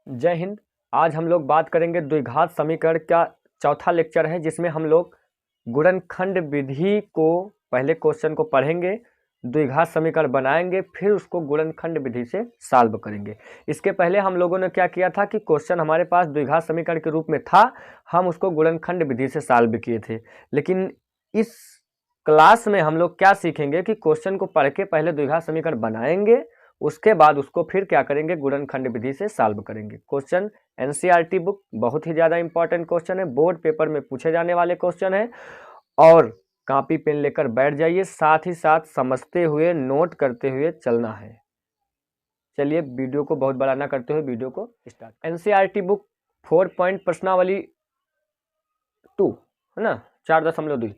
जय हिंद। आज हम लोग बात करेंगे द्विघात समीकरण का चौथा लेक्चर है, जिसमें हम लोग गुणनखंड विधि को पहले क्वेश्चन को पढ़ेंगे, द्विघात समीकरण बनाएंगे, फिर उसको गुणनखंड विधि से सॉल्व करेंगे। इसके पहले हम लोगों ने क्या किया था कि क्वेश्चन हमारे पास द्विघात समीकरण के रूप में था, हम उसको गुणनखंड विधि से सॉल्व किए थे। लेकिन इस क्लास में हम लोग क्या सीखेंगे कि क्वेश्चन को पढ़ के पहले द्विघात समीकरण बनाएंगे, उसके बाद उसको फिर क्या करेंगे, गुणनखंड विधि से सॉल्व करेंगे। क्वेश्चन एनसीईआरटी बुक बहुत ही ज़्यादा इंपॉर्टेंट क्वेश्चन है, बोर्ड पेपर में पूछे जाने वाले क्वेश्चन है, और कॉपी पेन लेकर बैठ जाइए, साथ ही साथ समझते हुए नोट करते हुए चलना है। चलिए वीडियो को बहुत बड़ा ना करते हुए वीडियो को स्टार्ट। एनसीईआरटी बुक 4 पॉइंट प्रश्नावली 2 है ना, 4.2।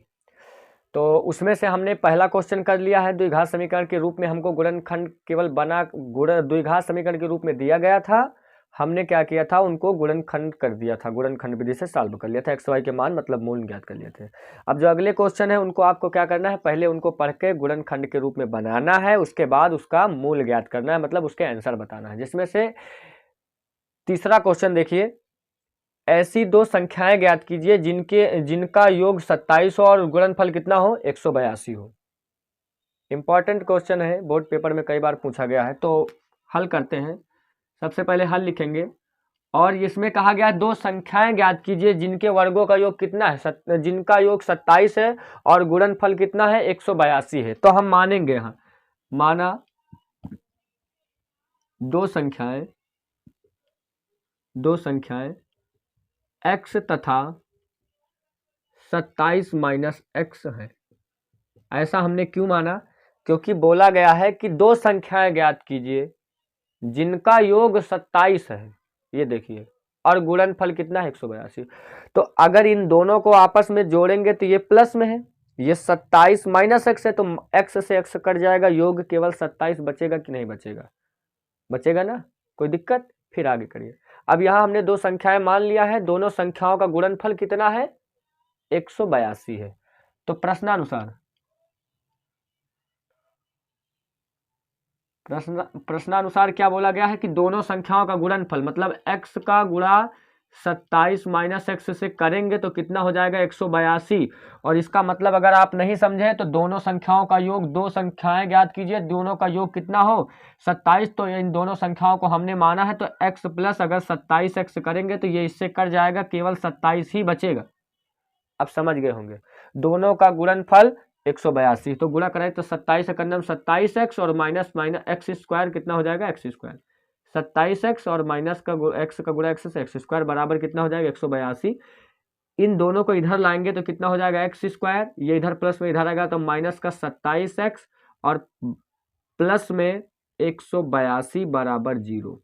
तो उसमें से हमने पहला क्वेश्चन कर लिया है। द्विघात समीकरण के रूप में हमको गुणनखंड केवल द्विघात समीकरण के रूप में दिया गया था, हमने क्या किया था, उनको गुणनखंड कर दिया था, गुणनखंड विधि से सॉल्व कर लिया था, एक्स वाई के मान मतलब मूल ज्ञात कर लिए थे। अब जो अगले क्वेश्चन है उनको आपको क्या करना है, पहले उनको पढ़ के गुणनखंड के रूप में बनाना है, उसके बाद उसका मूल ज्ञात करना है, मतलब उसके आंसर बताना है। जिसमें से तीसरा क्वेश्चन देखिए, ऐसी दो संख्याएं ज्ञात कीजिए जिनका योग 27 और गुणनफल कितना हो, 182 हो। इंपॉर्टेंट क्वेश्चन है, बोर्ड पेपर में कई बार पूछा गया है। तो हल करते हैं। सबसे पहले हल लिखेंगे, और इसमें कहा गया है दो संख्याएं ज्ञात कीजिए जिनके वर्गों का योग कितना है, जिनका योग 27 है और गुणनफल कितना है, 182 है। तो हम मानेंगे, यहाँ माना दो संख्याएं x तथा 27 माइनस x है। ऐसा हमने क्यों माना, क्योंकि बोला गया है कि दो संख्याएं ज्ञात कीजिए जिनका योग 27 है, ये देखिए, और गुणनफल कितना है, 182। तो अगर इन दोनों को आपस में जोड़ेंगे तो ये प्लस में है, ये 27 माइनस एक्स है, तो x से x कट जाएगा, योग केवल 27 बचेगा कि नहीं बचेगा, बचेगा ना, कोई दिक्कत। फिर आगे करिए। अब यहाँ हमने दो संख्याएं मान लिया है, दोनों संख्याओं का गुणनफल कितना है, 182 है। तो प्रश्नानुसार क्या बोला गया है कि दोनों संख्याओं का गुणनफल मतलब x का गुणा 27 माइनस एक्स से करेंगे तो कितना हो जाएगा, 182। और इसका मतलब अगर आप नहीं समझे तो दोनों संख्याओं का योग, दो संख्याएं ज्ञात कीजिए, दोनों का योग कितना हो, 27। तो इन दोनों संख्याओं को हमने माना है, तो x प्लस अगर 27x करेंगे तो ये इससे कट जाएगा, केवल 27 ही बचेगा। अब समझ गए होंगे, दोनों का गुणनफल 182, तो गुणा करें तो 27 एकम 27x और माइनस एक्स स्क्वायर कितना हो जाएगा, एक्स स्क्वायर। 27x और माइनस का एक्स का गुणा एक्स से एक्स स्क्वायर बराबर कितना हो जाएगा, 182। इन दोनों को इधर लाएंगे तो कितना हो जाएगा, एक्स स्क्वायर, ये इधर प्लस में इधर आएगा तो माइनस का 27x और प्लस में 182 बराबर 0।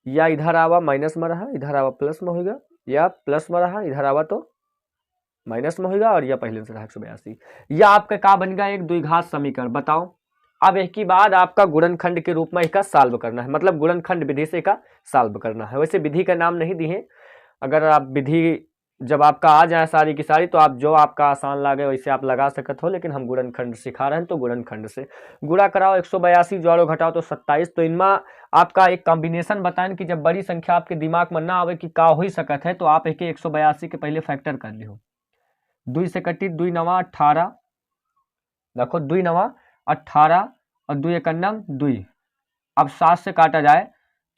या इधर आवा माइनस में रहा, इधर आवा प्लस में होगा, या प्लस में रहा, इधर आवा तो माइनस में होगा, और यह पहले से रहा 182। यह आपका क्या बन गया, एक द्विघात समीकरण। बताओ, अब एक ही बाद आपका गुणनखंड के रूप में इसका सॉल्व करना है, मतलब गुणनखंड विधि से इसका सॉल्व करना है। वैसे विधि का नाम नहीं दिए, अगर आप विधि जब आपका आ जाए सारी की सारी तो आप जो आपका आसान लगे वैसे आप लगा सकते हो, लेकिन हम गुणनखंड सिखा रहे हैं तो गुणनखंड से गुणा कराओ, 182 जोड़ो घटाओ तो 27। तो इनमें आपका एक कॉम्बिनेशन बताएं कि जब बड़ी संख्या आपके दिमाग में ना आवे कि का हो ही सकत है, तो आप एक 182 के पहले फैक्टर कर लियो। 2 से कटी 2 नवा 18, देखो 2 नवा 18 और 2 एकन्नम 2। अब 7 से काटा जाए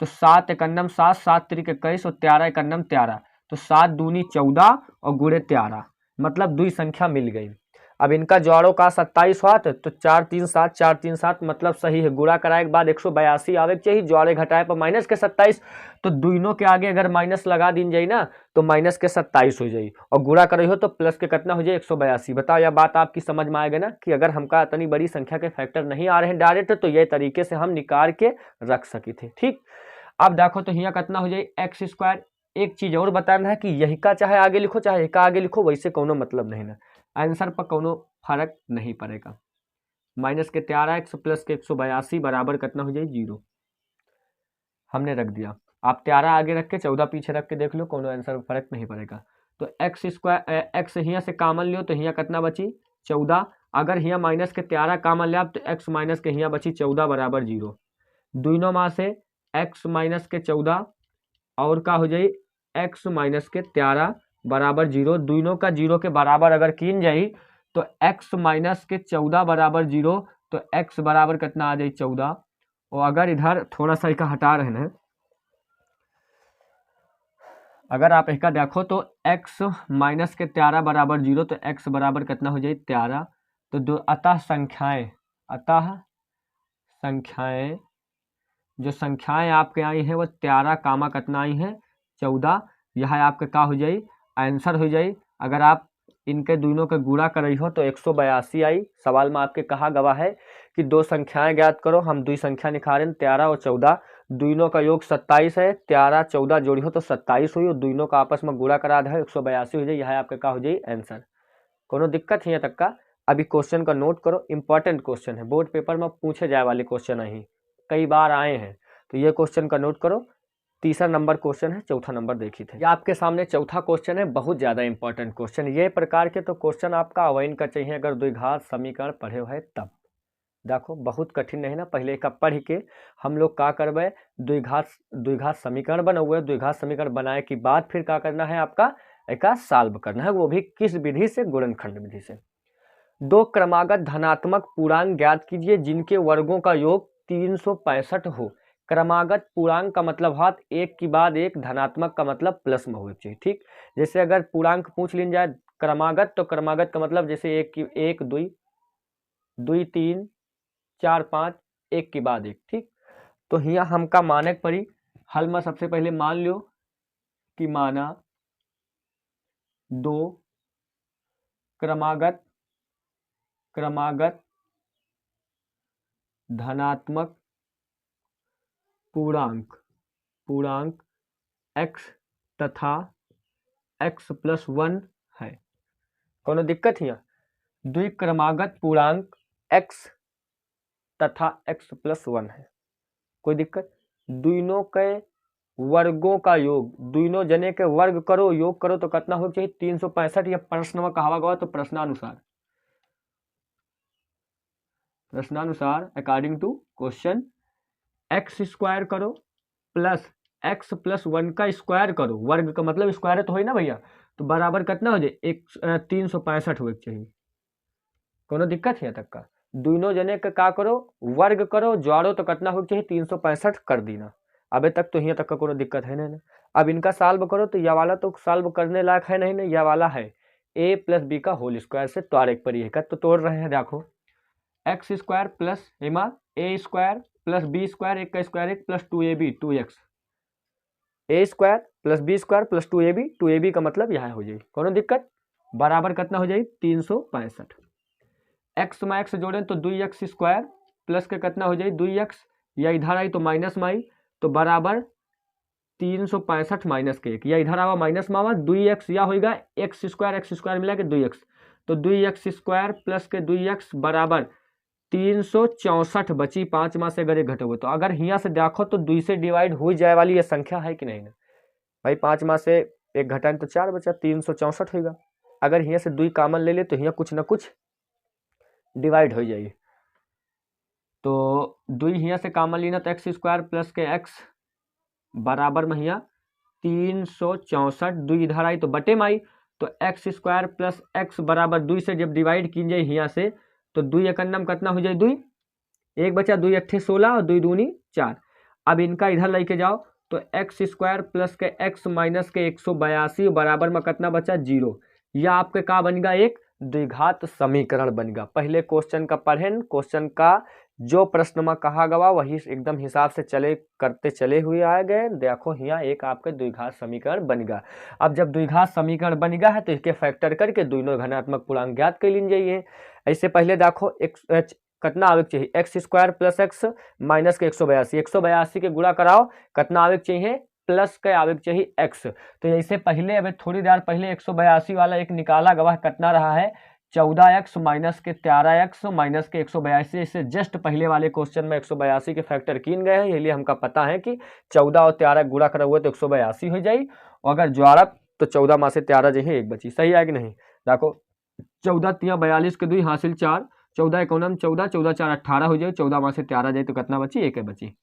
तो 7 एकन्नम 7, 7 त्रिक 21 और 13 एकन्नम 13, तो 7 दूनी 14 और गुणे 13, मतलब 2 संख्या मिल गई। अब इनका जोड़ों का 27 हुआ तो 4 3 7, 4 3 7 मतलब सही है। गुणा कराए के बाद 182 आवे के चाहिए, जोड़े घटाए पर माइनस के 27, तो दोनों के आगे अगर माइनस लगा दी जाए ना तो माइनस के 27 हो जाए, और गुणा करे हो तो प्लस के कितना हो जाए, 182। बताओ यह बात आपकी समझ में आएगा ना, कि अगर हमका इतनी बड़ी संख्या के फैक्टर नहीं आ रहे हैं डायरेक्ट, तो ये तरीके से हम निकाल के रख सके थे। ठीक, अब देखो तो यहाँ कितना हो जाए, एक्स स्क्वायर। एक चीज और बताना है कि यही का चाहे आगे लिखो चाहे यही का आगे लिखो, वैसे कोनो मतलब नहीं ना, आंसर पर कोनो फर्क नहीं पड़ेगा। माइनस के 13x प्लस के 182 बराबर कितना हो जाए, 0। हमने रख दिया, आप 13 आगे रख के 14 पीछे रख के देख लो, कोनो आंसर में फर्क नहीं पड़ेगा। तो एक्स स्क्वायर, एक्स यहाँ से कामन लियो तो यहाँ कितना बची, 14। अगर यहाँ माइनस के 13 कामन लिया तो एक्स माइनस के यहाँ बची 14 बराबर 0। दोनों में से x माइनस के 14 और का हो जाई x माइनस के 13 बराबर 0। दोनों का 0 के बराबर अगर कीन जाई तो x माइनस के 14 बराबर 0, तो x बराबर कितना आ जाए 14। और अगर इधर थोड़ा सा इसका हटा रहे हैं, अगर आप इसका देखो तो x माइनस के 13 बराबर 0, तो x बराबर कितना हो जाए 13। तो अतः संख्याएं जो संख्याएं आपके आई हैं वो 13 कामा कितना आई हैं 14। यह आपके का हो जाई आंसर हो जाई। अगर आप इनके दोनों के गुणा कर रही हो तो 182 आई। सवाल में आपके कहा गवा है कि दो संख्याएं ज्ञात करो। हम दो संख्या निकाल रहे हैं 13 और 14, दोनों का योग 27 है। 13 14 जोड़ी हो तो 27 हुई और दोनों का आपस में गुणा करा दे 182 हो जाए। यह आपके का हो जाए आंसर। कोनो दिक्कत है यहाँ तक का? अभी क्वेश्चन का नोट करो, इंपॉर्टेंट क्वेश्चन है, बोर्ड पेपर में पूछे जाए वाले क्वेश्चन है, कई बार आए हैं, तो ये क्वेश्चन का नोट करो। तीसरा नंबर क्वेश्चन है, चौथा नंबर देखी थे। ये आपके सामने चौथा क्वेश्चन है, बहुत ज़्यादा इंपॉर्टेंट क्वेश्चन। ये प्रकार के तो क्वेश्चन आपका अवॉइड का चाहिए अगर द्विघात समीकरण पढ़े हुए तब। देखो बहुत कठिन नहीं ना, पहले का पढ़ के हम लोग का करवे द्विघात समीकरण बनाओ। द्विघात समीकरण बनाए के बाद फिर क्या करना है आपका एक सॉल्व करना है, वो भी किस विधि से? गुणनखंड विधि से। दो क्रमागत धनात्मक पूर्णांक ज्ञात कीजिए जिनके वर्गों का योग 365 हो। क्रमागत पूर्णांक का मतलब हाथ एक के बाद एक, धनात्मक का मतलब प्लस में होना चाहिए। ठीक, जैसे अगर पूर्णांक पूछ ली जाए क्रमागत, तो क्रमागत का मतलब जैसे एक दुई 3 4 5 एक के बाद एक। ठीक, तो यहाँ हमका मानक पड़ी हल में सबसे पहले मान लो कि माना दो क्रमागत धनात्मक पूर्णांक x तथा x+1 है। कोनो दिक्कत है? द्विक्रमागत पूर्णांक x तथा x+1 है, कोई दिक्कत? दोनों के वर्गों का योग, दोनों जने के वर्ग करो योग करो तो कितना हो चाहिए 365। या प्रश्न में कहा गया तो प्रश्नानुसार according to question X square करो प्लस x+1 का स्क्वायर करो, वर्ग का मतलब स्क्वायर तो हो ना भैया, तो बराबर कितना हो जाए 365 हो चाहिए। कोनो दिक्कत है तक का? दोनों जने का क्या करो वर्ग करो जोड़ो तो कितना हो चाहिए 365 कर देना। अबे तक तो यहाँ तक का कोनो दिक्कत है नहीं ना। अब इनका सॉल्व करो तो यह वाला तो सॉल्व करने लायक है नहीं ना, यह वाला है a + b का होल स्क्वायर से त्वारक पर ही तो तोड़ रहे हैं। देखो x square plus a square plus b square, एक का स्क्वायर एक plus 2ab 2x, a square plus b square plus 2ab का मतलब यह हो जाए। कोनो दिक्कत? बराबर कितना हो जाए 365। एक्स में एक्स जोड़ें तो 2x स्क्वायर प्लस के कितना हो जाए 2x, या इधर आई तो माइनस में आई तो बराबर 365 माइनस के 1, या इधर आवा माइनस में आवा 2x, या होगा x स्क्वायर मिला के 2x, तो 2x स्क्वायर प्लस के 2x बराबर 364 बची। 5 में से अगर एक घटे हुए तो अगर यहाँ से देखो तो 2 से डिवाइड हो जाए वाली ये संख्या है कि नहीं ना भाई? 5 में से एक घटाएं तो 4 बचा, 364 होगा। अगर यहाँ से 2 कॉमन ले ले तो यहाँ कुछ ना कुछ डिवाइड हो जाएगी, तो 2 यहाँ से कॉमन लेना तो एक्स स्क्वायर प्लस के एक्स बराबर में यहाँ 364, 2 इधर आई तो बटे में आई, तो एक्स स्क्वायर प्लस एक्स बराबर 2 से जब डिवाइड की जाए यहाँ से तो 2 एक नम कितना हो जाए 2, एक बचा 2 अट्ठे 16 और 2 दूनी 4। अब इनका इधर लेके जाओ तो एक्स स्क्वायर प्लस के एक्स माइनस के 182 बराबर में कितना बचा 0। यह आपके का बनेगा एक द्विघात समीकरण बनेगा। पहले क्वेश्चन का पढ़ें, क्वेश्चन का जो प्रश्न में कहा गया वही एकदम हिसाब से करते चले हुए आ गए। देखो यहाँ एक आपके द्विघात समीकरण बनेगा। अब जब द्विघात समीकरण बनेगा है तो इसके फैक्टर करके दोनों घनात्मक पूर्णांक ज्ञात कर लीजिए जाइए। ऐसे पहले देखो कितना आवे चाहिए x square plus x minus के 182 के गुणा कराओ कितना आवे चाहिए प्लस के आवे चाहिए एक्स। तो ऐसे पहले अभी थोड़ी देर पहले 182 वाला एक निकाला गवाह कितना रहा है 14x माइनस के 13x माइनस के 182। इससे जस्ट पहले वाले क्वेश्चन में 182 के फैक्टर कीन गए हैं, इसलिए हमका पता है कि 14 और 13 गुणा करा हुआ तो 182 हो जाए, और अगर जोड़ा तो 14 में से 13 जो है एक बची। सही है कि नहीं? देखो 14 3 42 के 2 हासिल 4, 14 1 14, 14 4 18 हो जाए, 14 में से 13 जाए तो कितना बची एक है बची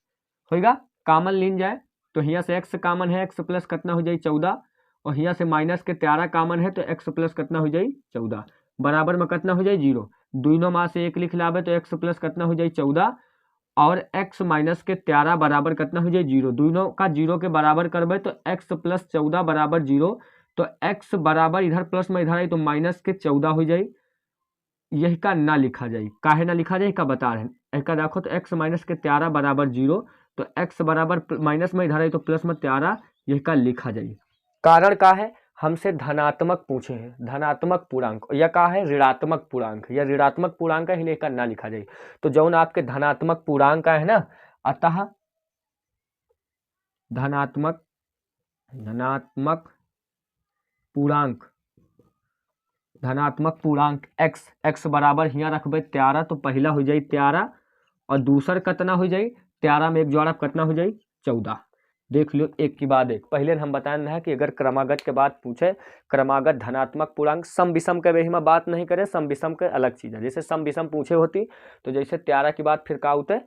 होगा। कॉमन लीन जाए तो यहाँ से x कॉमन है, x प्लस कितना हो जाए 14, और यहाँ से माइनस के 13 कॉमन है तो x प्लस कितना हो जाए 14, बराबर में कितना हो जाए 0, दोनों में से एक लिख लावे तो x प्लस कितना हो जाए 14 और x माइनस के 13 बराबर कितना हो जाए 0, दोनों का 0 के बराबर करबे तो x प्लस 14 बराबर 0, तो x बराबर इधर प्लस में इधर आई तो माइनस के 14 हो जाए, यही का ना लिखा जाए, काहे ना लिखा जाए का बता रहे हैं, का देखो तो x माइनस के 13 बराबर 0, तो x बराबर माइनस में इधर आई तो प्लस में 13, यही का लिखा जाए। कारण का है हमसे धनात्मक पूछे हैं, धनात्मक पूर्णांक, या का है ऋणात्मक पूर्णांक, या ऋणात्मक पूर्णांक है इन्हें का ना लिखा जाए, तो जौन आपके धनात्मक पूर्णांक का है ना, अतः धनात्मक पूर्णांक, धनात्मक पूर्णांक x बराबर यहाँ रखबे 13, तो पहला हो जाए 13 और दूसर कितना हो जाए 13 में एक जोड़ा कितना हो जाए 14। देख लो एक की बाद एक, पहले हम बताना है कि अगर क्रमागत के बाद पूछे, क्रमागत धनात्मक पूर्णांक सम विषम के वही में बात नहीं करे, सम विषम के अलग चीज है, जैसे सम विषम पूछे होती तो जैसे 13 की बात फिर का होते,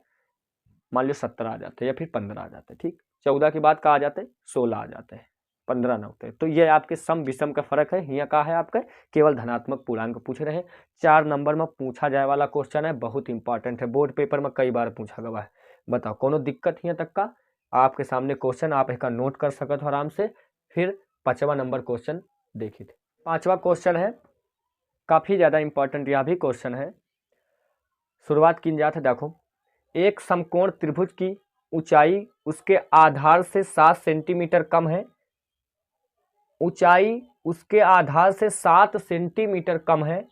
मान लो 17 आ जाते या फिर 15 आ जाते, ठीक, 14 की बात का आ जाते 16 आ जाते हैं, 15 ना होते, तो ये आपके सम विषम का फर्क है। यहाँ का है आपका केवल धनात्मक पूर्णांक पूछ रहे हैं। 4 नंबर में पूछा जाए वाला क्वेश्चन है, बहुत इंपॉर्टेंट है, बोर्ड पेपर में कई बार पूछा गया है। बताओ कोनो दिक्कत यहाँ तक का, आपके सामने क्वेश्चन, आप इसका नोट कर सकते हो आराम से। फिर 5वां नंबर क्वेश्चन देखिए, 5वां क्वेश्चन है काफी ज्यादा इंपॉर्टेंट, यह भी क्वेश्चन है। शुरुआत की जाए, देखो एक समकोण त्रिभुज की ऊंचाई उसके आधार से 7 सेंटीमीटर कम है, ऊंचाई उसके आधार से 7 सेंटीमीटर कम है,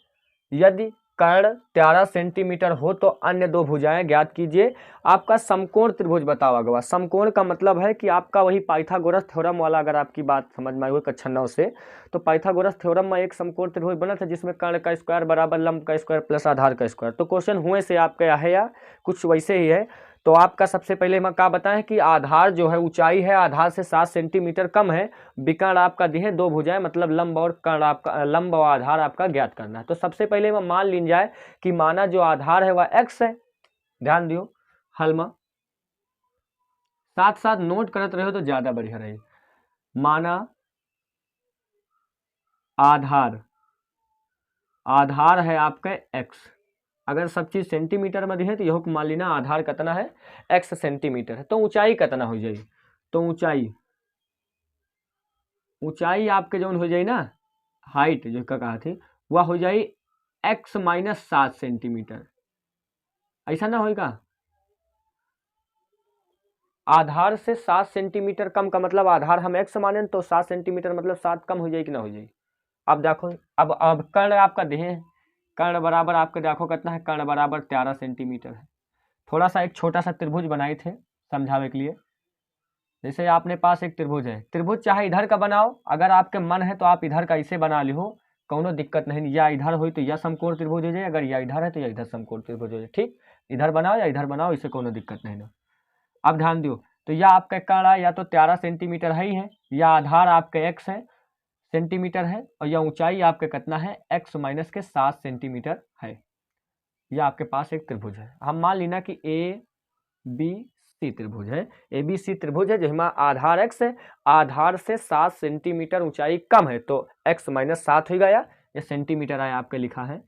यदि कर्ण 13 सेंटीमीटर हो तो अन्य दो भुजाएं ज्ञात कीजिए। आपका समकोण त्रिभुज बतावा गया। समकोण का मतलब है कि आपका वही पाइथागोरस थ्योरम वाला, अगर आपकी बात समझ में आई हो कक्षा 9 से, तो पाइथागोरस थ्योरम में एक समकोण त्रिभुज बना था जिसमें कर्ण का स्क्वायर बराबर लंब का स्क्वायर प्लस आधार का स्क्वायर। तो क्वेश्चन हुए से आपका है या कुछ वैसे ही है। तो आपका सबसे पहले हम क्या बताएं कि आधार जो है, ऊंचाई है आधार से 7 सेंटीमीटर कम है, विकर्ण आपका दिए दो भुजाएं, मतलब लंब और कर्ण आपका, लंब और आधार आपका ज्ञात करना है। तो सबसे पहले हम मान ली जाए कि माना जो आधार है वह x है, ध्यान दियो हल में साथ साथ नोट करते रहो तो ज्यादा बढ़िया रहे। माना आधार है आपका x, अगर सब चीज सेंटीमीटर में दिए तो यह मान लेना आधार कितना है x सेंटीमीटर है, तो ऊंचाई कितना हो जाए, तो ऊंचाई आपके जो हो जाए ना, हाइट जो कहा थी वह हो जाए x माइनस 7 सेंटीमीटर, ऐसा ना होगा। आधार से 7 सेंटीमीटर कम का मतलब आधार हम x माने तो 7 सेंटीमीटर मतलब 7 कम हो जाए कि ना हो जाए। अब देखो, अब कर्ण आपका देह, कर्ण बराबर आपके देखो कितना है, कर्ण बराबर 13 सेंटीमीटर है। थोड़ा सा एक छोटा सा त्रिभुज बनाए थे समझावे के लिए, जैसे आपने पास एक त्रिभुज है, त्रिभुज चाहे इधर का बनाओ, अगर आपके मन है तो आप इधर का इसे बना लो, कोनो दिक्कत नहीं, या इधर हो तो यह समकोण त्रिभुज हो जाए, अगर यह इधर है तो यह इधर समकोण त्रिभुज हो जाए, ठीक, इधर बनाओ या इधर बनाओ, इसे कोनो दिक्कत नहीं ना। अब ध्यान दो, तो यह आपका कर्ण या तो 13 सेंटीमीटर है ही है, या आधार आपके x है सेंटीमीटर है, और यह ऊंचाई आपके कितना है x माइनस के 7 सेंटीमीटर है। यह आपके पास एक त्रिभुज है, हम मान लेना कि ABC त्रिभुज है, ABC त्रिभुज है जिसमें आधार x है, आधार से 7 सेंटीमीटर ऊंचाई कम है, तो x माइनस 7 हो गया, ये सेंटीमीटर है आपके लिखा है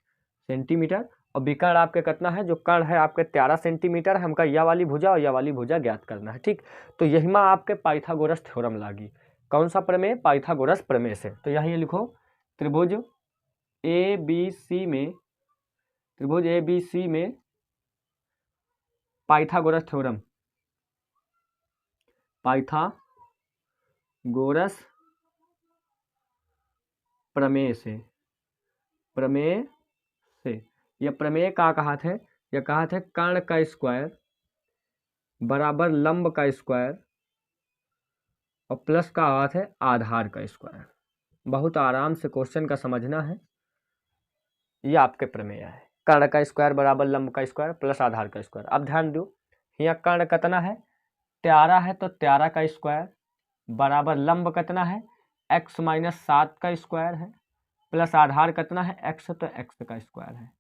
सेंटीमीटर, और विकर्ण आपके कितना है, जो कर्ण है आपके 13 सेंटीमीटर है, हमका यह वाली भुजा और यह वाली भुजा ज्ञात करना है, ठीक। तो यही में आपके पाइथागोरस थ्योरम लागी, कौन सा प्रमेय, पाइथागोरस प्रमेय से। तो यहाँ ये लिखो त्रिभुज ABC में, त्रिभुज ABC में पाइथागोरस थ्योरम, पाइथागोरस प्रमेय से, यह प्रमेय का कहा थे, यह कहा थे कर्ण का स्क्वायर बराबर लंब का स्क्वायर और प्लस का हाथ है आधार का स्क्वायर। बहुत आराम से क्वेश्चन का समझना है, ये आपके प्रमेय है, कर्ण का स्क्वायर बराबर लंब का स्क्वायर प्लस आधार का स्क्वायर। अब ध्यान दो, यहाँ कर्ण कितना है 13 है, तो 13 का स्क्वायर बराबर लंब कितना है x माइनस 7 का स्क्वायर है, प्लस आधार कितना है x, तो x का स्क्वायर है।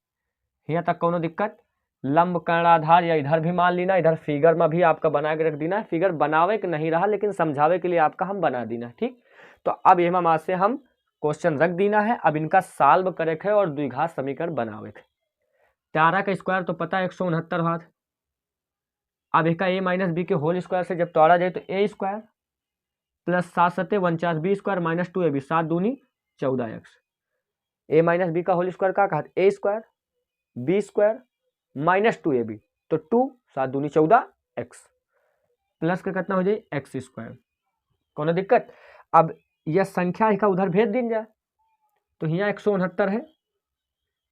यहाँ तक कोनो दिक्कत, लंब कर्णाधार, या इधर भी मान लेना, इधर फिगर में भी आपका बना के रख देना। फिगर बनावे के नहीं रहा लेकिन समझावे के लिए आपका हम बना देना। ठीक, तो अब यहाँ मास से हम क्वेश्चन रख देना है। अब इनका सॉल्व करे है और द्विघात समीकरण बनावे के। 13 का स्क्वायर तो पता है 169 हाथ। अब इसका a माइनस बी के होल स्क्वायर से जब तोड़ा जाए तो a स्क्वायर प्लस 7 सत्ते 49 बी स्क्वायर माइनस 2ab, 7 दूनी 14x। a माइनस बी का होल स्क्वायर का कहा a square B square minus 2ab, तो 2 7 दूनी 14x प्लस का कितना हो जाए x स्क्वायर। कोनो दिक्कत? अब यह संख्या का उधर भेज दी जाए तो यहाँ 169 है,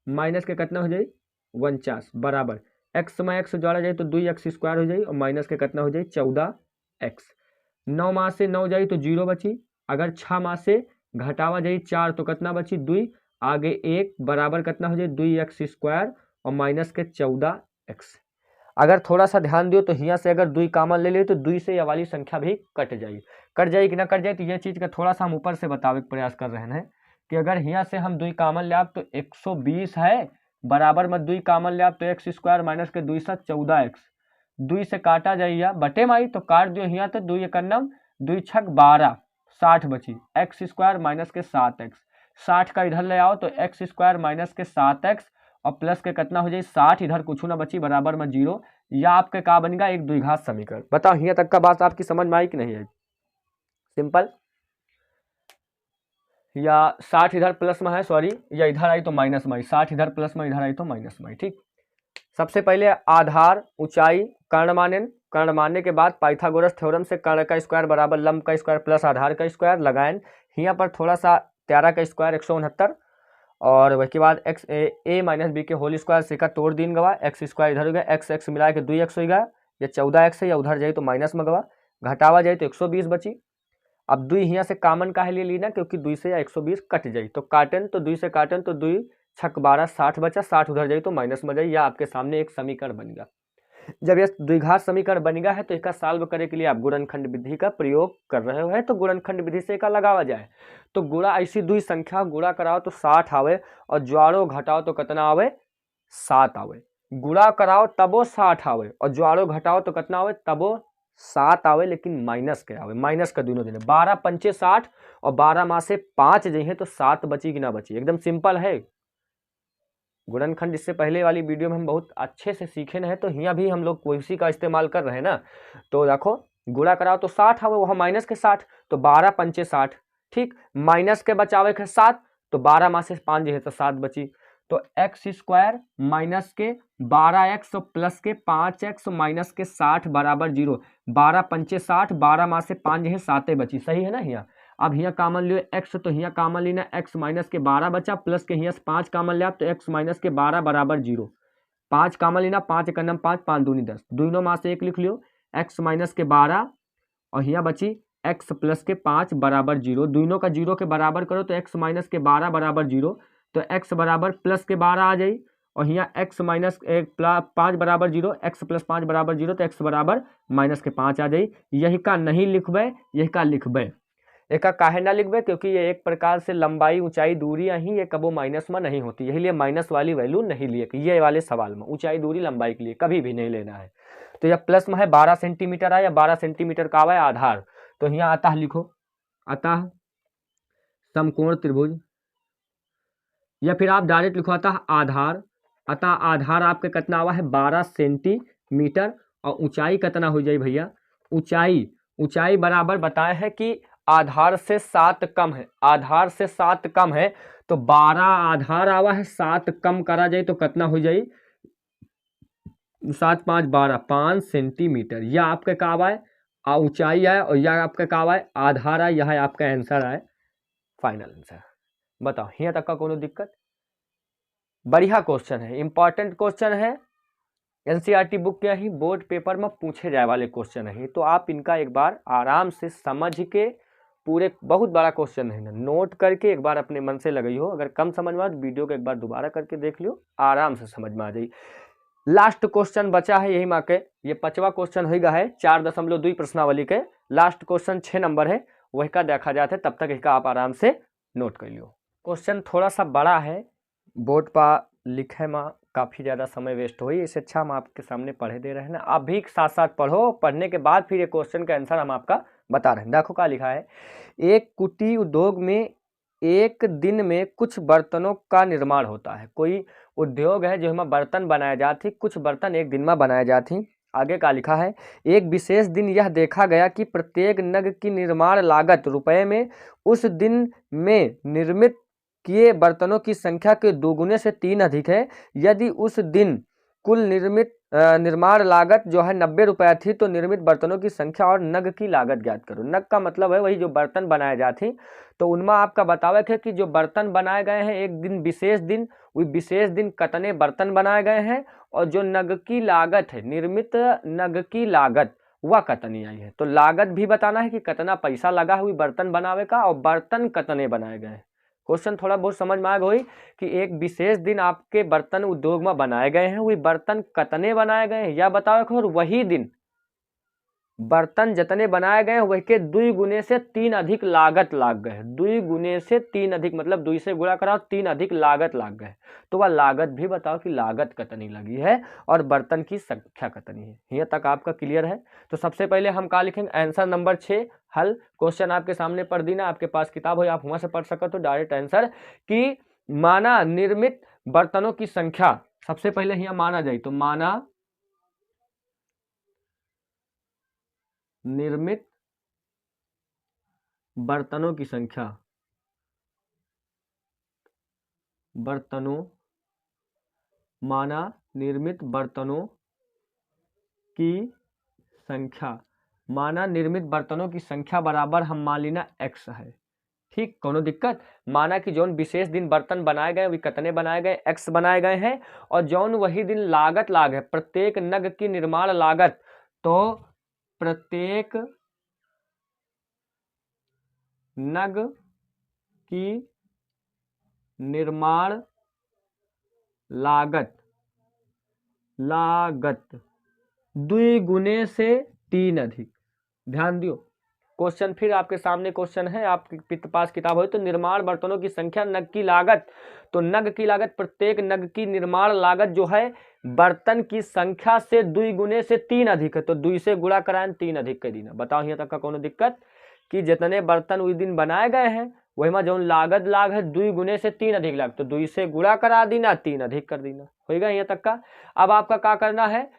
माइनस के कितना हो जाए 49 बराबर x में x जोड़ा जाए तो 2x स्क्वायर हो जाए और माइनस के कितना हो जाए 14x। 9 मास से 9 जाए तो 0 बची। अगर 6 मास से घटावा जाए 4 तो कितना बची 2, आगे 1 बराबर कितना हो जाए 2x स्क्वायर और माइनस के 14x। अगर थोड़ा सा ध्यान दियो तो यहाँ से अगर 2 कॉमन ले ले तो 2 से यह वाली संख्या भी कट जाएगी कि ना कट जाए। तो यह चीज़ का थोड़ा सा हम ऊपर से बतावे के प्रयास कर रहे हैं कि अगर यहाँ से हम 2 कॉमन ले आप तो 120 है बराबर में 2 कॉमन ले आप तो x स्क्वायर माइनस के 2 से 14x। 2 से काटा जाइए बटे माई तो काट दियो यहाँ तो 2 एकन्नम 2 छक 12 60 बची x स्क्वायर माइनस के 7x। 60 का इधर ले आओ तो x स्क्वायर माइनस के 7x और प्लस के कितना हो जाए 60, इधर कुछ ना बची बराबर में 0। या आपके का बनेगा एक द्विघात समीकरण। बताओ यहाँ तक का बात आपकी समझ में आई कि नहीं आई? सिंपल। या 60 इधर प्लस में है, सॉरी, या इधर आई तो माइनस में आई, 60 इधर प्लस में इधर आई तो माइनस में आई। ठीक, सबसे पहले आधार ऊंचाई कर्ण मानने के बाद पाइथागोरस थ्योरम से कर्ण का स्क्वायर बराबर लंब का स्क्वायर प्लस आधार का स्क्वायर लगाएं। यहाँ पर थोड़ा सा 13 का स्क्वायर 169 और उसके बाद एक्स ए माइनस बी के होल स्क्वायर से का तोड़ दिन गवा, एक्स स्क्वायर इधर हो गया, एक्स एक्स मिला के 2x हो गया, या 14x है, या उधर जाए तो माइनस में गवा, घटावा जाए तो 120 बची। अब 2 यहाँ से कॉमन का है लिए लेना क्योंकि 2 से या 120 कट जाए तो काटन तो 2 से काटन तो 2 छक 12 60 बचा, 60 उधर जाए तो माइनस में जाए। या आपके सामने एक समीकरण बनेगा। जब यह द्विघात समीकरण बनेगा है तो इसका सॉल्व करने के लिए आप गुणनखंड विधि का प्रयोग कर रहे हो है तो गुणनखंड विधि से का लगावा जाए तो गुणा ऐसी 2 संख्या गुणा कराओ तो 60 आवे और जोड़ो घटाओ तो कितना आवे 7 आवे। गुणा कराओ तबो 60 आवे और जोड़ो घटाओ तो कितना आवे तबो 7 आवे, लेकिन माइनस के आवे, माइनस का दोनों दिन 12 पंचे 60 और 12 माह से 5 जइए तो 7 बची कि ना बची। एकदम सिंपल है गुणनखंड। इससे पहले वाली वीडियो में हम बहुत अच्छे से सीखे हैं तो यहाँ भी हम लोग कोई का इस्तेमाल कर रहे हैं ना। तो देखो गुणा कराओ तो 60 आवे, वहाँ माइनस के 60 तो 12 पंचे 60। ठीक, माइनस के बचावे के 7 तो 12 माह से 5 है तो 7 बची। तो एक्स स्क्वायर माइनस के 12x प्लस के 5x माइनस के 60 बराबर 0। 12 पंचे 60, 12 माह से 5 है 7 बची, सही है ना। यहाँ अब यहाँ कॉमन लियो x तो यहाँ कॉमन लेना x माइनस के 12 बचा प्लस के यहाँ से 5 कॉमन ले आप तो x माइनस के 12 बराबर 0। 5 कॉमन लेना 5 एक नम 5 5 दूनी 10, दोनों माह से 1 लिख लियो x माइनस के 12 और यहाँ बची x प्लस के 5 बराबर 0। दोनों का 0 के बराबर करो तो x माइनस के 12 बराबर 0 तो x बराबर प्लस के 12 आ जाए और यहाँ x माइनस 5 बराबर 0, x प्लस 5 बराबर 0 तो x बराबर माइनस के 5 आ जाए। यही का नहीं लिखबे, यही का लिखबे। एक काहे ना लिखबे क्योंकि ये एक प्रकार से लंबाई ऊंचाई दूरी ही ये कबो माइनस में नहीं होती, यही लिए माइनस वाली वैल्यू नहीं लिए ये वाले सवाल में ऊंचाई दूरी लंबाई के लिए कभी भी नहीं लेना है। तो यह प्लस में है 12 सेंटीमीटर है या 12 सेंटीमीटर का है आधार। तो यहाँ अतः लिखो, अतः समकोण त्रिभुज, या फिर आप डायरेक्ट लिखो अतः आधार। अतः आधार आपके कितना हुआ है 12 सेंटीमीटर और ऊंचाई कितना हो जाए भैया, ऊंचाई बराबर बताए हैं कि आधार से 7 कम है, आधार से 7 कम है तो 12 आधार आवा है 7 कम करा जाए तो कितना हो जाए 7 5 12 5 सेंटीमीटर। यह आपके का आवा है ऊंचाई है और यह आपका का आवा है आधार है। यह आपका आंसर है, फाइनल आंसर। बताओ यहाँ तक का कोनो दिक्कत? बढ़िया क्वेश्चन है, इंपॉर्टेंट क्वेश्चन है, एनसीईआरटी बुक के ही बोर्ड पेपर में पूछे जाए वाले क्वेश्चन है। तो आप इनका एक बार आराम से समझ के पूरे, बहुत बड़ा क्वेश्चन है ना, नोट करके एक बार अपने मन से लगाई हो। अगर कम समझ में आए वीडियो को एक बार दोबारा करके देख लियो, आराम से समझ में आ जाए। लास्ट क्वेश्चन बचा है यही माँ के, ये 5वां क्वेश्चन होगा है 4.2 प्रश्नावली के। लास्ट क्वेश्चन 6 नंबर है, वही का देखा जाता है, तब तक इसका आप आराम से नोट कर लियो। क्वेश्चन थोड़ा सा बड़ा है, बोर्ड पर लिखे माँ काफ़ी ज़्यादा समय वेस्ट हो, इससे अच्छा हम आपके सामने पढ़े दे रहे हैं ना। आप भी साथ साथ पढ़ो, पढ़ने के बाद फिर ये क्वेश्चन का आंसर हम आपका बता रहे हैं। देखो क्या लिखा है, एक कुटीर उद्योग में एक दिन में कुछ बर्तनों का निर्माण होता है। कोई उद्योग है जो हमें बर्तन बनाए जाते, कुछ बर्तन एक दिन में बनाए जाती। आगे का लिखा है, एक विशेष दिन यह देखा गया कि प्रत्येक नग की निर्माण लागत रुपए में उस दिन में निर्मित किए बर्तनों की संख्या के दोगुने से 3 अधिक है। यदि उस दिन कुल निर्माण लागत जो है 90 रुपया थी तो निर्मित बर्तनों की संख्या और नग की लागत ज्ञात करो। नग का मतलब है वही जो बर्तन बनाए जाते, तो उनमें आपका बतावे थे कि जो बर्तन बनाए गए हैं एक दिन विशेष दिन, वही विशेष दिन कितने बर्तन बनाए गए हैं, और जो नग की लागत है, निर्मित नग की लागत वह कितनी आई है। तो लागत भी बताना है कि कितना पैसा लगा हुई बर्तन बनावे का, और बर्तन कितने बनाए गए हैं। क्वेश्चन थोड़ा बहुत समझ में आ गई कि एक विशेष दिन आपके बर्तन उद्योग में बनाए गए हैं, वही बर्तन कितने बनाए गए हैं या बताओ, और वही दिन बर्तन जितने बनाए गए वही के 2 गुने से 3 अधिक लागत लाग गए। 2 गुने से 3 अधिक मतलब 2 से गुणा कराओ 3 अधिक लागत लाग गए। तो वह लागत भी बताओ कि लागत कितनी लगी है और बर्तन की संख्या कितनी है। यहाँ तक आपका क्लियर है। तो सबसे पहले हम क्या लिखेंगे, आंसर नंबर 6 हल। क्वेश्चन आपके सामने पढ़ दी ना, आपके पास किताब हो आप वहां से पढ़ सको तो डायरेक्ट आंसर कि माना निर्मित बर्तनों की संख्या, सबसे पहले यहाँ माना जाए तो माना निर्मित बर्तनों की संख्या, माना निर्मित बर्तनों की संख्या, माना निर्मित बर्तनों की संख्या बराबर हम मान लेना x है। ठीक, कोनो दिक्कत। माना कि जौन विशेष दिन बर्तन बनाए गए वे कितने बनाए गए, x बनाए गए हैं, और जौन वही दिन लागत लाग है प्रत्येक नग की निर्माण लागत, तो प्रत्येक नग की निर्माण लागत 2 गुने से 3 अधिक। ध्यान दियो, क्वेश्चन फिर आपके सामने क्वेश्चन है, आपके पास किताब हो तो निर्माण बर्तनों की संख्या नग की लागत, तो नग की लागत प्रत्येक नग की निर्माण लागत जो है बर्तन की संख्या से 2 गुने से 3 अधिक है। तो 2 से गुणा कराएं 3 अधिक कर देना। बताओ यहाँ तक का कोनो दिक्कत कि जितने बर्तन उस दिन बनाए गए हैं वही में जो लागत लाग है 2 गुने से 3 अधिक लाग, तो 2 से गुणा करा देना 3 अधिक कर देना, होगा यहाँ तक का। अब आपका क्या करना है,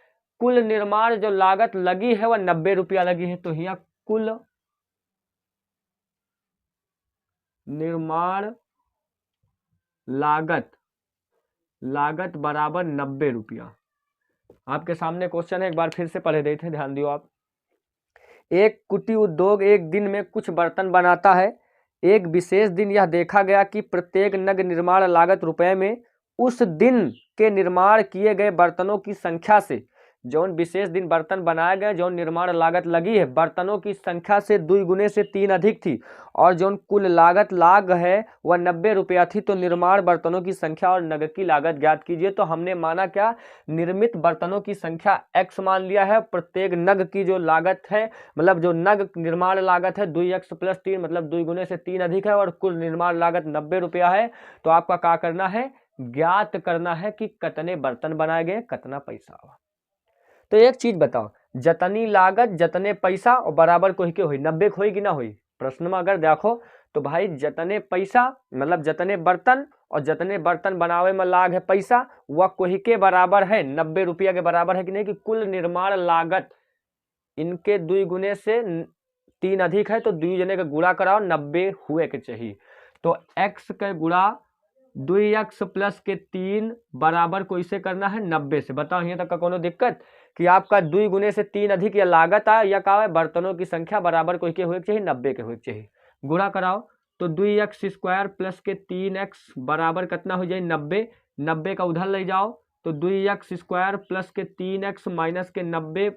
कुल निर्माण जो लागत लगी है वह 90 रुपया लगी है, तो यहाँ कुल निर्माण लागत बराबर 90 रुपया। आपके सामने क्वेश्चन है, एक बार फिर से पढ़े देते हैं, ध्यान दियो आप। एक कुटीर उद्योग एक दिन में कुछ बर्तन बनाता है। एक विशेष दिन यह देखा गया कि प्रत्येक नग निर्माण लागत रुपए में उस दिन के निर्माण किए गए बर्तनों की संख्या से, जौन विशेष दिन बर्तन बनाए गए जौन निर्माण लागत लगी है बर्तनों की संख्या से 2 गुने से 3 अधिक थी, और जौन कुल लागत लाग है वह 90 रुपया थी। तो निर्माण बर्तनों की संख्या और नग की लागत ज्ञात कीजिए। तो हमने माना क्या, निर्मित बर्तनों की संख्या x मान लिया है, प्रत्येक नग की जो लागत है मतलब जो नग निर्माण लागत है 2x + 3 मतलब 2 गुने से 3 अधिक है, और कुल निर्माण लागत 90 रुपया है। तो आपका क्या करना है, ज्ञात करना है कि कितने बर्तन बनाए गए, कितना पैसा हुआ। तो एक चीज बताओ, जतनी लागत जतने पैसा और बराबर कोई के हुई 90 होई कि ना हुई। प्रश्न में अगर देखो तो भाई जतने पैसा मतलब जतने बर्तन और जतने बर्तन बनावे में लाग है पैसा वह कोई के बराबर है, 90 रुपया के बराबर है कि नहीं, कि कुल निर्माण लागत इनके 2 गुने से 3 अधिक है, तो 2 जने का गुणा कराओ 90 हुए के चाहिए। तो x के गुणा 2x + के 3 बराबर को इसे करना है 90 से। बताओ यहाँ तक का कोनो दिक्कत कि आपका 2 गुने से 3 अधिक या लागत आए या का है बर्तनों की संख्या बराबर कोई के हुए चाहिए 90 के हुए चाहिए। गुणा कराओ तो 2x² + के 3x बराबर कितना हो जाए 90। 90 का उधर ले जाओ तो 2x² + के 3x - के 90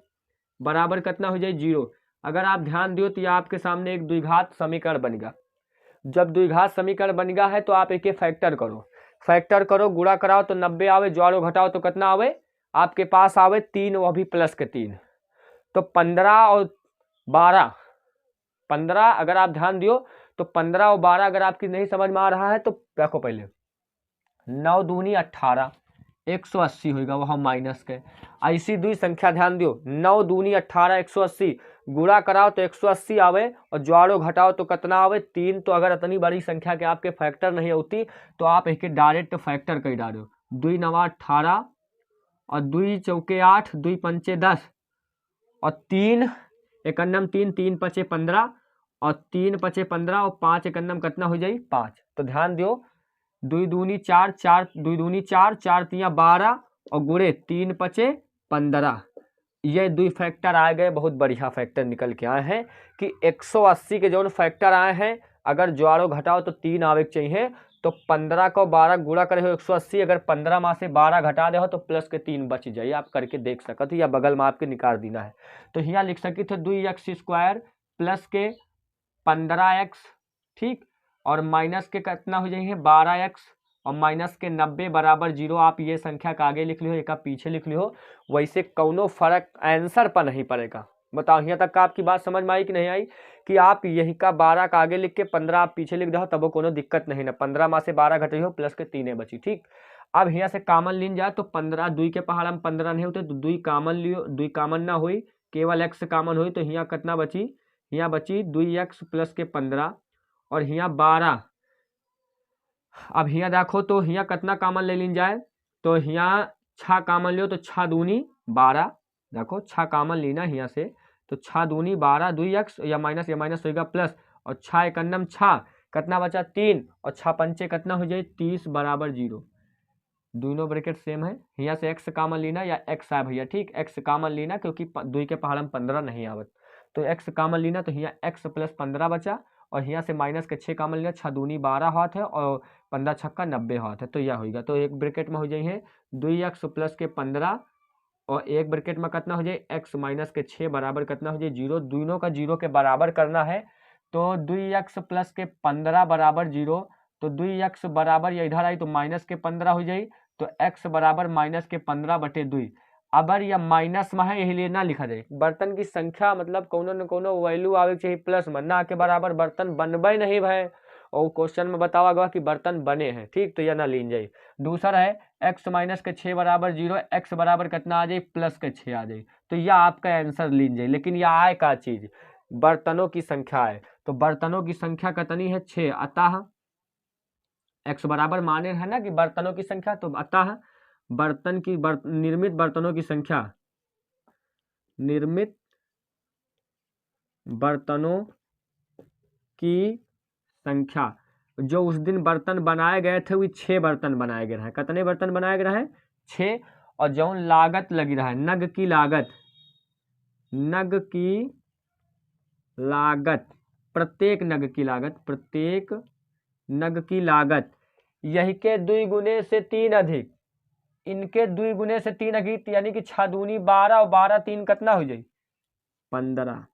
बराबर कितना हो जाए 0। अगर आप ध्यान दियो तो यह आपके सामने एक द्विघात समीकरण बनेगा। जब द्विघात समीकरण बन गया है तो आप एक फैक्टर करो, गुणा कराओ तो 90 आवे, जोड़ो घटाओ तो कितना आवे आपके पास आवे 3, वह भी + के 3, तो 15 और 12 15। अगर आप ध्यान दियो तो 15 और 12 अगर आपकी नहीं समझ में आ रहा है तो देखो पहले 9 दूनी 18, 180 होगा वहाँ माइनस के। ऐसी दुई संख्या ध्यान दियो, 9 दूनी 18 180 गुणा कराओ तो 180 आवे और ज्वारो घटाओ तो कितना आवे 3। तो अगर इतनी बड़ी संख्या के आपके फैक्टर नहीं होती तो आप इसके डायरेक्ट फैक्टर कर डालो। 2 9 18 और 2 चौके 8 2 पंचे 10 और 3 एकन्नम 3 3 पचे 15 और 3 पचे 15 और 5 एकन्नम कितना हो जाए 5। तो ध्यान दियो 2 दूनी 4 4 2 दूनी 4 4 तिया 12 और गुणे 3 पचे 15। ये दुई फैक्टर आ गए, बहुत बढ़िया फैक्टर निकल के आए हैं कि 180 के जो फैक्टर आए हैं अगर ज्वारो घटाओ तो 3 आवे के चाहिए। तो 15 को 12 गुणा करे हो 180, अगर 15 में से 12 घटा दे हो तो प्लस के 3 बच जाइए। आप करके देख सकते या बगल में आपके निकाल देना है। तो यहाँ लिख सकी थे 2x² प्लस के 15x, ठीक, और माइनस के कितना हो जाएंगे 12x और माइनस के 90 बराबर 0। आप ये संख्या का आगे लिख लियो, एक पीछे लिख लियो, वैसे कौनो फर्क आंसर पर नहीं पड़ेगा। बताओ यहाँ तक का आपकी बात समझ में आई कि नहीं आई कि आप यही का 12 का आगे लिख के 15 आप पीछे लिख दो तब कोनो दिक्कत नहीं ना। 15 में से 12 घटे हो प्लस के 3 बची, ठीक। अब यहाँ से कामन लीन जाए तो 15 2 के पहाड़ में 15 नहीं होते तो 2 कामन लियो, 2 कामन ना हुई केवल x कामन हुई तो यहाँ कितना बची, यहाँ बची 2x प्लस के 15 और यहाँ 12। अब यहाँ देखो तो यहाँ कितना कामन ले लीन जाए तो यहाँ 6 कामन लियो तो 6 दूनी 12, देखो 6 कामन लीना यहाँ से तो 6 दूनी 12 2x या माइनस होगा प्लस और 6 एकन्नम 6 कितना बचा 3 और 6 पंचे कितना हो जाए 30 बराबर 0। दोनों ब्रैकेट सेम है। यहाँ से x कामन लेना या x है भैया, ठीक, x कामन लेना क्योंकि 2 के पहाड़ में 15 नहीं आवत तो x कामन लेना तो यहाँ x प्लस 15 बचा और यहाँ से माइनस के 6 कामन लेना 6 दूनी 12 हाथ है और 15 छक्का 90 हाथ है तो यह होगा। तो एक ब्रैकेट में हो जाइए 2x प्लस के 15 और एक ब्रैकेट में कितना हो जाए x माइनस के 6 बराबर कितना हो जाए 0। दोनों का 0 के बराबर करना है तो 2x प्लस के 15 बराबर 0 तो 2x बराबर या इधर आई तो माइनस के 15 हो जाए तो x बराबर माइनस के 15 बटे 2। अगर यह माइनस में है यही लिए ना लिखा जाए। बर्तन की संख्या मतलब कोनो न कोनो वैल्यू आवे चाहिए प्लस में, ना के बराबर बर्तन बनबे नहीं भाई और क्वेश्चन में बतावा गया कि बर्तन बने हैं, ठीक, तो यह ना लीन जाए। दूसरा है x माइनस के 6 बराबर 0, x बराबर कितना आ जाए प्लस के 6 आ जाए तो यह आपका आंसर लीन जाए। लेकिन यह आए का चीज बर्तनों की संख्या है तो बर्तनों की संख्या कितनी है 6, अतः x बराबर माने है ना कि बर्तनों की संख्या तो अतः निर्मित बर्तनों की संख्या, निर्मित बर्तनों की संख्या जो उस दिन बर्तन बनाए गए थे वो 6 बर्तन बनाए गए हैं। कितने बर्तन बनाए गए हैं 6 और जो लागत लगी रहा है नग की लागत, नग की लागत प्रत्येक नग की लागत, प्रत्येक नग की लागत यही के 2 गुने से 3 अधिक, इनके 2 गुने से 3 अधिक यानी कि 6 दूनी 12 और 12 3 कितना हो जाए 15।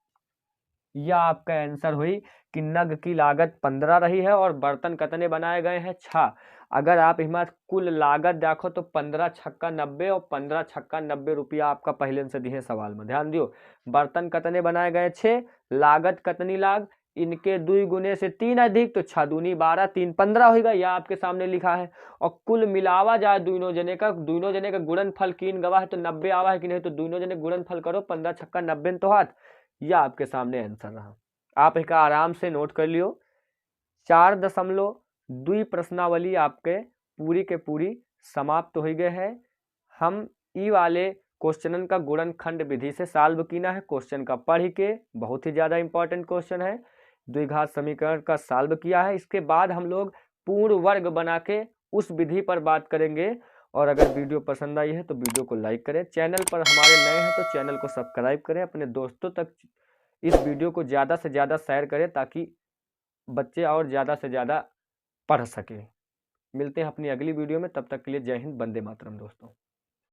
यह आपका आंसर हुई कि नग की लागत 15 रही है और बर्तन कितने बनाए गए हैं 6। अगर आप इसमें कुल लागत देखो तो 15 छक्का 90 और 15 छक्का 90 रुपया आपका पहले से दिए सवाल में। ध्यान दियो बर्तन कितने बनाए गए 6, लागत कितनी लाग इनके 2 गुने से 3 अधिक तो 6 दूनी 12 3 15 होगा, यह आपके सामने लिखा है। और कुल मिलावा जाए दोनों जने का गुणनफल कीन गवा है तो 90 आवा है कि नहीं तो दोनों जने गुणनफल करो 15 छक्का 90 तो हाथ, यह आपके सामने आंसर रहा। आप इसका आराम से नोट कर लियो। 4.2 प्रश्नावली आपके पूरी के पूरी समाप्त हो गए है। हम ई वाले क्वेश्चन का गुणनखंड विधि से सॉल्व कीना है। क्वेश्चन का पढ़ के बहुत ही ज़्यादा इंपॉर्टेंट क्वेश्चन है, द्विघात समीकरण का सॉल्व किया है। इसके बाद हम लोग पूर्ण वर्ग बना के उस विधि पर बात करेंगे। और अगर वीडियो पसंद आई है तो वीडियो को लाइक करें, चैनल पर हमारे नए हैं तो चैनल को सब्सक्राइब करें, अपने दोस्तों तक इस वीडियो को ज़्यादा से ज़्यादा शेयर करें ताकि बच्चे और ज़्यादा से ज़्यादा पढ़ सकें। मिलते हैं अपनी अगली वीडियो में, तब तक के लिए जय हिंद, वंदे मातरम दोस्तों।